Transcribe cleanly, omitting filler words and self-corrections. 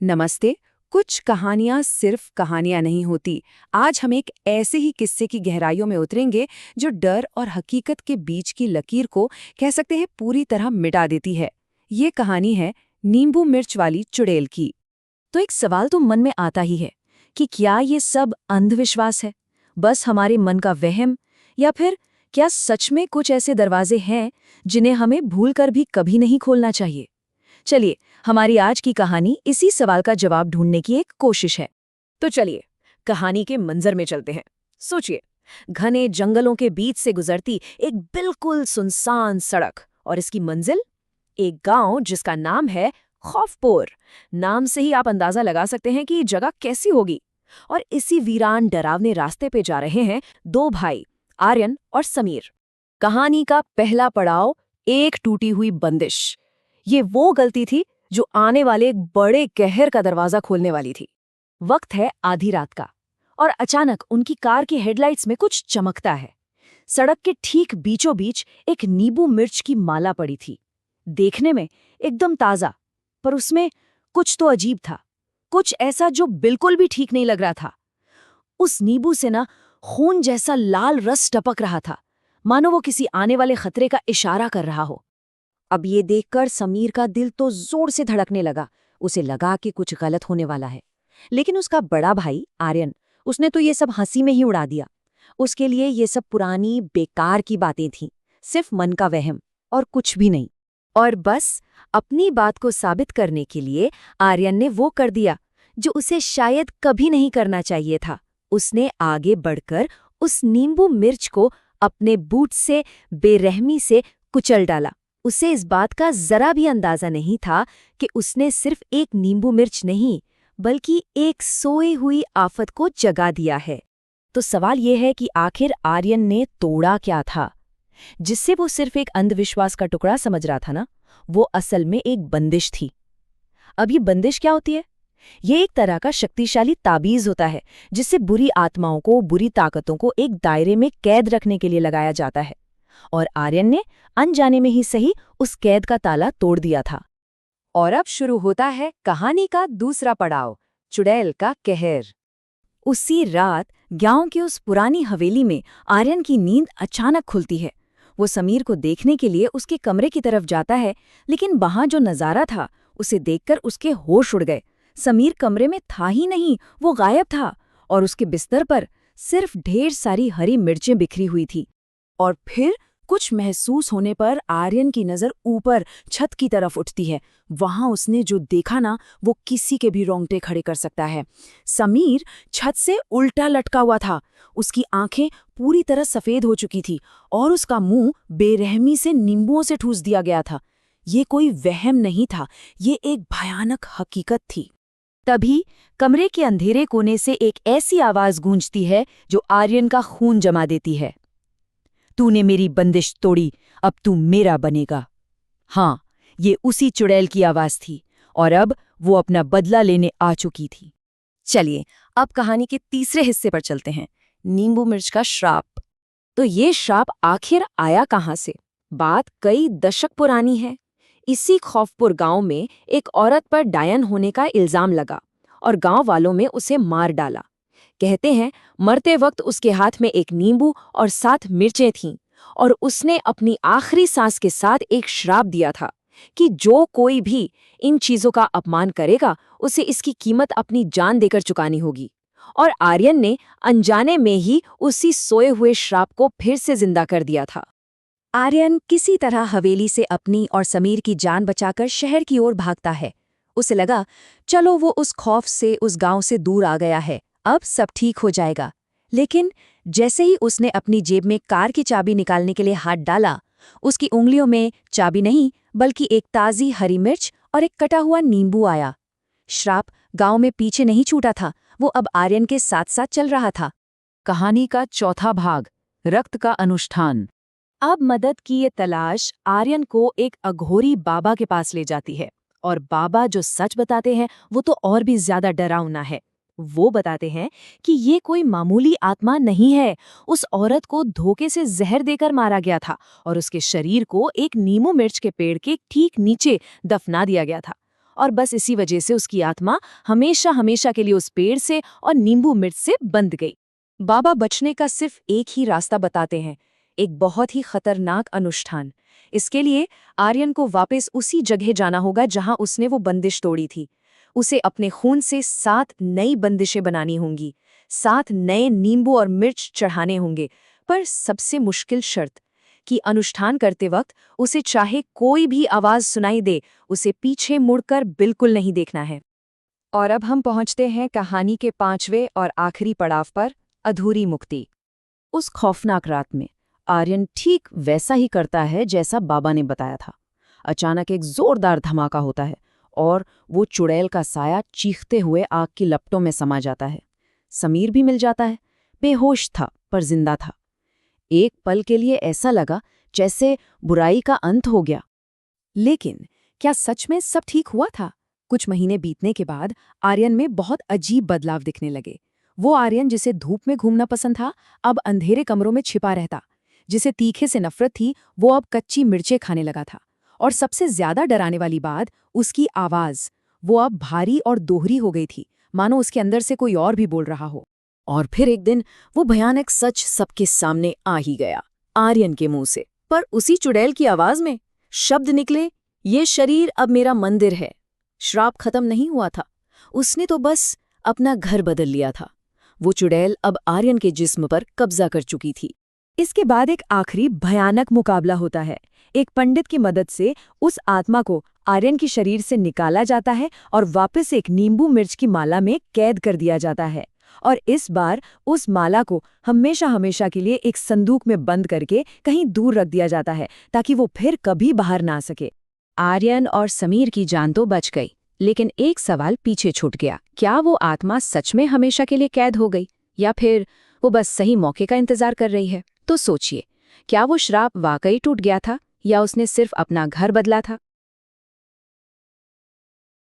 नमस्ते। कुछ कहानियां सिर्फ कहानियां नहीं होती। आज हम एक ऐसे ही किस्से की गहराइयों में उतरेंगे जो डर और हकीकत के बीच की लकीर को कह सकते हैं पूरी तरह मिटा देती है। ये कहानी है नींबू मिर्च वाली चुड़ैल की। तो एक सवाल तो मन में आता ही है कि क्या ये सब अंधविश्वास है, बस हमारे मन का वहम, या फिर क्या सच में कुछ ऐसे दरवाजे हैं जिन्हें हमें भूलकर भी कभी नहीं खोलना चाहिए। चलिए, हमारी आज की कहानी इसी सवाल का जवाब ढूंढने की एक कोशिश है। तो चलिए कहानी के मंजर में चलते हैं। सोचिए, घने जंगलों के बीच से गुजरती एक बिल्कुल सुनसान सड़क, और इसकी मंजिल एक गांव जिसका नाम है खौफपुर। नाम से ही आप अंदाजा लगा सकते हैं कि ये जगह कैसी होगी। और इसी वीरान डरावने रास्ते पे जा रहे हैं दो भाई, आर्यन और समीर। कहानी का पहला पड़ाव, एक टूटी हुई बंदिश। ये वो गलती थी जो आने वाले एक बड़े कहर का दरवाजा खोलने वाली थी। वक्त है आधी रात का, और अचानक उनकी कार की हेडलाइट्स में कुछ चमकता है। सड़क के ठीक बीचों बीच एक नींबू मिर्च की माला पड़ी थी। देखने में एकदम ताजा, पर उसमें कुछ तो अजीब था, कुछ ऐसा जो बिल्कुल भी ठीक नहीं लग रहा था। उस नींबू से ना खून जैसा लाल रस टपक रहा था, मानो वो किसी आने वाले खतरे का इशारा कर रहा हो। अब ये देखकर समीर का दिल तो जोर से धड़कने लगा। उसे लगा कि कुछ गलत होने वाला है। लेकिन उसका बड़ा भाई आर्यन, उसने तो ये सब हंसी में ही उड़ा दिया। उसके लिए ये सब पुरानी बेकार की बातें थीं, सिर्फ मन का वहम और कुछ भी नहीं। और बस अपनी बात को साबित करने के लिए आर्यन ने वो कर दिया जो उसे शायद कभी नहीं करना चाहिए था। उसने आगे बढ़कर उस नींबू मिर्च को अपने बूट से बेरहमी से कुचल डाला। उसे इस बात का जरा भी अंदाजा नहीं था कि उसने सिर्फ एक नींबू मिर्च नहीं, बल्कि एक सोई हुई आफत को जगा दिया है। तो सवाल यह है कि आखिर आर्यन ने तोड़ा क्या था, जिससे वो सिर्फ एक अंधविश्वास का टुकड़ा समझ रहा था ना, वो असल में एक बंदिश थी। अब ये बंदिश क्या होती है? ये एक तरह का शक्तिशाली ताबीज होता है, जिससे बुरी आत्माओं को, बुरी ताकतों को एक दायरे में कैद रखने के लिए लगाया जाता है। और आर्यन ने अनजाने में ही सही उस कैद का ताला तोड़ दिया था। और अब शुरू होता है कहानी का दूसरा पड़ाव, चुड़ैल का कहर। उसी रात गांव की उस पुरानी हवेली में आर्यन की नींद अचानक खुलती है। वो समीर को देखने के लिए उसके कमरे की तरफ जाता है, लेकिन वहां जो नजारा था उसे देखकर उसके होश उड़ गए। समीर कमरे में था ही नहीं, वो गायब था, और उसके बिस्तर पर सिर्फ ढेर सारी हरी मिर्चें बिखरी हुई थी। और फिर कुछ महसूस होने पर आर्यन की नजर ऊपर छत की तरफ उठती है। वहां उसने जो देखा ना, वो किसी के भी रोंगटे खड़े कर सकता है। समीर छत से उल्टा लटका हुआ था। उसकी आंखें पूरी तरह सफेद हो चुकी थी और उसका मुंह बेरहमी से नींबुओं से ठूस दिया गया था। ये कोई वहम नहीं था, ये एक भयानक हकीकत थी। तभी कमरे के अंधेरे कोने से एक ऐसी आवाज गूंजती है जो आर्यन का खून जमा देती है। तूने मेरी बंदिश तोड़ी, अब तू मेरा बनेगा। हाँ, ये उसी चुड़ैल की आवाज थी, और अब वो अपना बदला लेने आ चुकी थी। चलिए अब कहानी के तीसरे हिस्से पर चलते हैं, नींबू मिर्च का श्राप। तो ये श्राप आखिर आया कहाँ से? बात कई दशक पुरानी है। इसी खौफपुर गांव में एक औरत पर डायन होने का इल्जाम लगा और गांव वालों में उसे मार डाला। कहते हैं मरते वक्त उसके हाथ में एक नींबू और 7 मिर्चें थीं, और उसने अपनी आखिरी सांस के साथ एक श्राप दिया था कि जो कोई भी इन चीजों का अपमान करेगा उसे इसकी कीमत अपनी जान देकर चुकानी होगी। और आर्यन ने अनजाने में ही उसी सोए हुए श्राप को फिर से जिंदा कर दिया था। आर्यन किसी तरह हवेली से अपनी और समीर की जान बचाकर शहर की ओर भागता है। उसे लगा चलो वो उस खौफ से, उस गांव से दूर आ गया है, अब सब ठीक हो जाएगा। लेकिन जैसे ही उसने अपनी जेब में कार की चाबी निकालने के लिए हाथ डाला, उसकी उंगलियों में चाबी नहीं बल्कि एक ताज़ी हरी मिर्च और एक कटा हुआ नींबू आया। श्राप गांव में पीछे नहीं छूटा था, वो अब आर्यन के साथ साथ चल रहा था। कहानी का चौथा भाग, रक्त का अनुष्ठान। अब मदद की ये तलाश आर्यन को एक अघोरी बाबा के पास ले जाती है, और बाबा जो सच बताते हैं वो तो और भी ज्यादा डरावना है। वो बताते हैं कि ये कोई मामूली आत्मा नहीं है। उस औरत को धोखे से जहर देकर मारा गया था और उसके शरीर को एक नींबू मिर्च के पेड़ के ठीक नीचे दफना दिया गया था। और बस इसी वजह से उसकी आत्मा हमेशा हमेशा के लिए उस पेड़ से और नींबू मिर्च से बंध गई। बाबा बचने का सिर्फ एक ही रास्ता बताते हैं, एक बहुत ही खतरनाक अनुष्ठान। इसके लिए आर्यन को वापस उसी जगह जाना होगा जहां उसने वो बंदिश तोड़ी थी। उसे अपने खून से 7 नई बंदिशें बनानी होंगी, 7 नए नींबू और मिर्च चढ़ाने होंगे, पर सबसे मुश्किल शर्त कि अनुष्ठान करते वक्त उसे चाहे कोई भी आवाज सुनाई दे, उसे पीछे मुड़कर बिल्कुल नहीं देखना है। और अब हम पहुंचते हैं कहानी के 5वें और आखिरी पड़ाव पर, अधूरी मुक्ति। उस खौफनाक रात में आर्यन ठीक वैसा ही करता है जैसा बाबा ने बताया था। अचानक एक जोरदार धमाका होता है और वो चुड़ैल का साया चीखते हुए आग की लपटों में समा जाता है। समीर भी मिल जाता है, बेहोश था पर जिंदा था। एक पल के लिए ऐसा लगा जैसे बुराई का अंत हो गया। लेकिन क्या सच में सब ठीक हुआ था? कुछ महीने बीतने के बाद आर्यन में बहुत अजीब बदलाव दिखने लगे। वो आर्यन जिसे धूप में घूमना पसंद था, अब अंधेरे कमरों में छिपा रहता। जिसे तीखे से नफरत थी, वो अब कच्ची मिर्चें खाने लगा था। और सबसे ज्यादा डराने वाली बात, उसकी आवाज। वो अब भारी और दोहरी हो गई थी, मानो उसके अंदर से कोई और भी बोल रहा हो। और फिर एक दिन वो भयानक सच सबके सामने आ ही गया, आर्यन के मुंह से। पर उसी चुड़ैल की आवाज में शब्द निकले, ये शरीर अब मेरा मंदिर है। श्राप खत्म नहीं हुआ था, उसने तो बस अपना घर बदल लिया था। वो चुड़ैल अब आर्यन के जिस्म पर कब्जा कर चुकी थी। इसके बाद एक आखिरी भयानक मुकाबला होता है। एक पंडित की मदद से उस आत्मा को आर्यन की शरीर से निकाला जाता है और वापस एक नींबू मिर्च की माला में कैद कर दिया जाता है। और इस बार उस माला को हमेशा हमेशा के लिए एक संदूक में बंद करके कहीं दूर रख दिया जाता है, ताकि वो फिर कभी बाहर ना सके। आर्यन और समीर की जान तो बच गई, लेकिन एक सवाल पीछे छूट गया। क्या वो आत्मा सच में हमेशा के लिए कैद हो गई, या फिर वो बस सही मौके का इंतजार कर रही है? तो सोचिए, क्या वो श्राप वाकई टूट गया था, या उसने सिर्फ अपना घर बदला था?